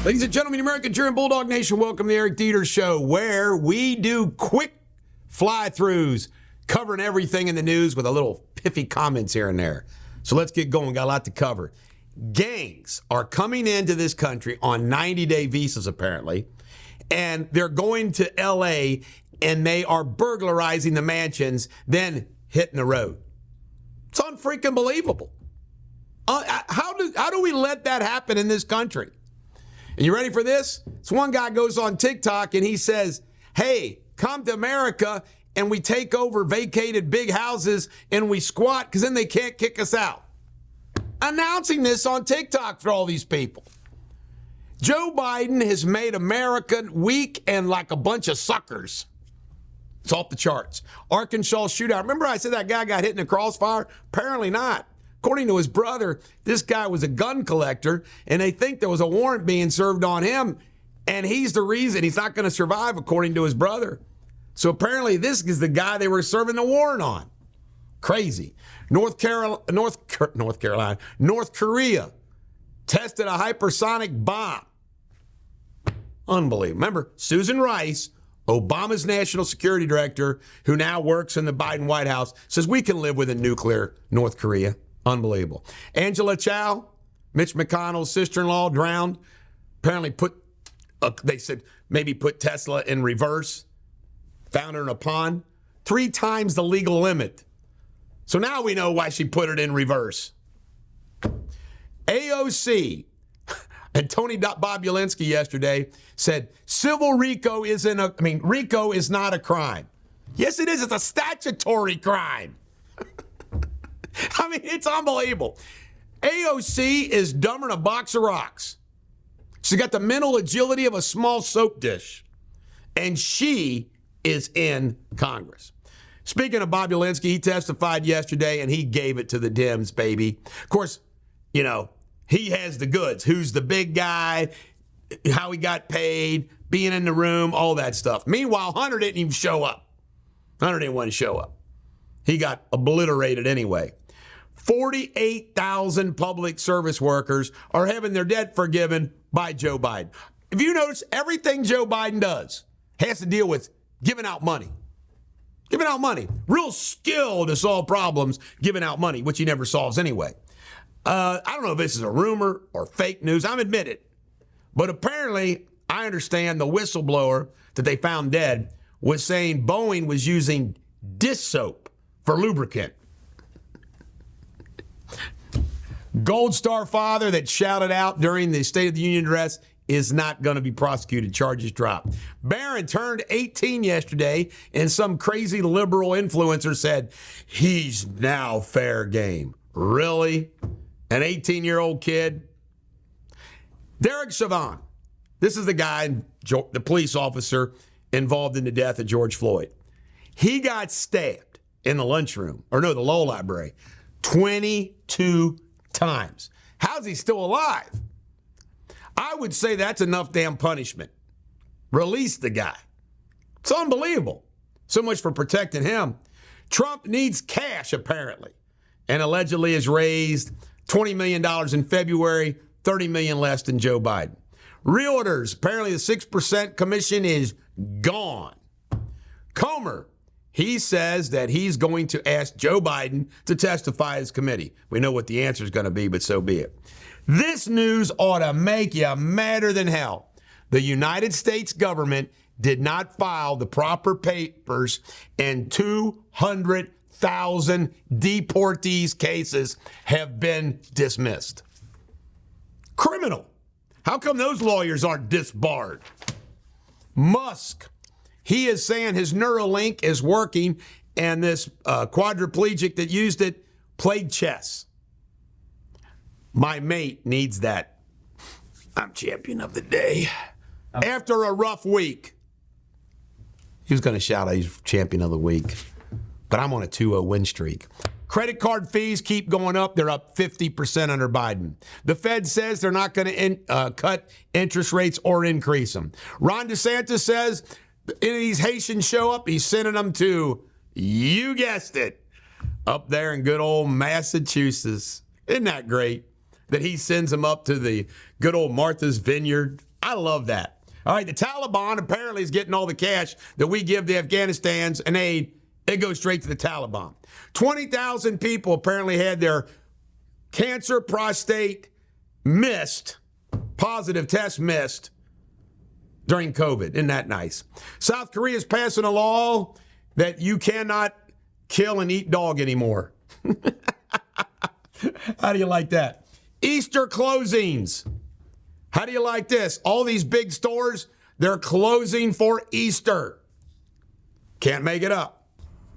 Ladies and gentlemen, American Cheer and Bulldog Nation, welcome to the Eric Deters Show, where we do quick fly-throughs, covering everything in the news with a little piffy comments here and there. So let's get going. Got a lot to cover. Gangs are coming into this country on 90-day visas, apparently, and they're going to L.A., and they are burglarizing the mansions, then hitting the road. It's unfreaking believable. How do we let that happen in this country? And you ready for this? This one guy goes on TikTok and he says, hey, come to America and we take over vacated big houses and we squat because then they can't kick us out. Announcing this on TikTok for all these people. Joe Biden has made America weak and like a bunch of suckers. It's off the charts. Arkansas shootout. Remember I said that guy got hit in the crossfire? Apparently not. According to his brother, this guy was a gun collector, and they think there was a warrant being served on him, and he's the reason he's not going to survive, according to his brother. So apparently this is the guy they were serving the warrant on. Crazy. North Korea tested a hypersonic bomb. Unbelievable. Remember, Susan Rice, Obama's national security director, who now works in the Biden White House, says we can live with a nuclear North Korea. Unbelievable. Angela Chow, Mitch McConnell's sister-in-law, drowned. Apparently they said maybe put Tesla in reverse. Found her in a pond. 3 times the legal limit. So now we know why she put it in reverse. AOC and Tony Bobulinski yesterday said RICO is not a crime. Yes, it is. It's a statutory crime. I mean, it's unbelievable. AOC is dumber than a box of rocks. She's got the mental agility of a small soap dish. And she is in Congress. Speaking of Bobulinski, he testified yesterday and he gave it to the Dems, baby. Of course, you know, he has the goods. Who's the big guy, how he got paid, being in the room, all that stuff. Meanwhile, Hunter didn't even show up. Hunter didn't want to show up. He got obliterated anyway. 48,000 public service workers are having their debt forgiven by Joe Biden. If you notice, everything Joe Biden does has to deal with giving out money. Giving out money. Real skill to solve problems, giving out money, which he never solves anyway. I don't know if this is a rumor or fake news. I'm admitted. But apparently, I understand the whistleblower that they found dead was saying Boeing was using dish soap for lubricant. Gold Star father that shouted out during the State of the Union address is not going to be prosecuted. Charges dropped. Barron turned 18 yesterday, and some crazy liberal influencer said he's now fair game. Really? An 18-year-old kid? Derek Chauvin. This is the guy, the police officer involved in the death of George Floyd. He got stabbed in the lunchroom, the law library, 22 times. How's he still alive? I would say that's enough damn punishment. Release the guy. It's unbelievable. So much for protecting him. Trump needs cash, apparently, and allegedly has raised $20 million in February, $30 million less than Joe Biden. Realtors, apparently the 6% commission is gone. Comer, he says that he's going to ask Joe Biden to testify as committee. We know what the answer is going to be, but so be it. This news ought to make you madder than hell. The United States government did not file the proper papers, and 200,000 deportees cases have been dismissed. Criminal. How come those lawyers aren't disbarred? Musk, he is saying his Neuralink is working, and this quadriplegic that used it played chess. My mate needs that. I'm champion of the day. After a rough week. He was going to shout out he's champion of the week. But I'm on a 2-0 win streak. Credit card fees keep going up. They're up 50% under Biden. The Fed says they're not going to cut interest rates or increase them. Ron DeSantis says any of these Haitians show up, he's sending them to, you guessed it, up there in good old Massachusetts. Isn't that great that he sends them up to the good old Martha's Vineyard I love that. All right, the Taliban apparently is getting all the cash that we give the Afghanistans and aid. It goes straight to the Taliban. 20,000 people apparently had their cancer, prostate missed, positive test missed during COVID. Isn't that nice? South Korea is passing a law that you cannot kill and eat dog anymore. How do you like that? Easter closings. How do you like this? All these big stores, they're closing for Easter. Can't make it up.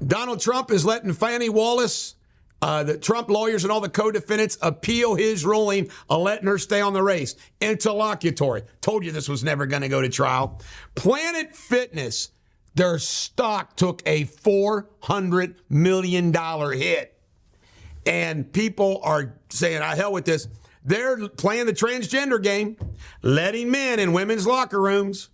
Donald Trump is letting Fannie Wallace, the Trump lawyers and all the co-defendants appeal his ruling on letting her stay on the race. Interlocutory. Told you this was never going to go to trial. Planet Fitness, their stock took a $400 million hit. And people are saying, hell with this. They're playing the transgender game, letting men in women's locker rooms.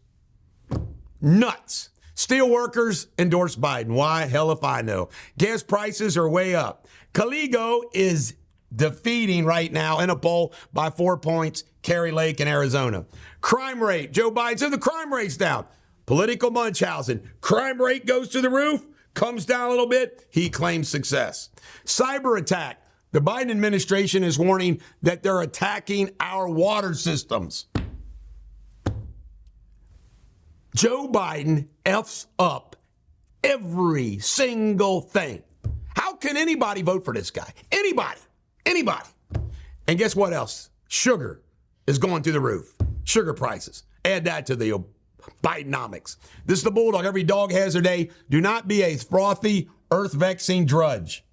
Nuts. Steelworkers endorse Biden. Why? Hell if I know. Gas prices are way up. Caligo is defeating right now in a poll by 4 points Kari Lake in Arizona. Crime rate. Joe Biden said the crime rate's down. Political Munchausen. Crime rate goes to the roof, comes down a little bit. He claims success. Cyber attack. The Biden administration is warning that they're attacking our water systems. Joe Biden F's up every single thing. How can anybody vote for this guy? Anybody. And guess what else? Sugar is going through the roof. Sugar prices. Add that to the Bidenomics. This is the Bulldog. Every dog has their day. Do not be a frothy, earth-vexing drudge.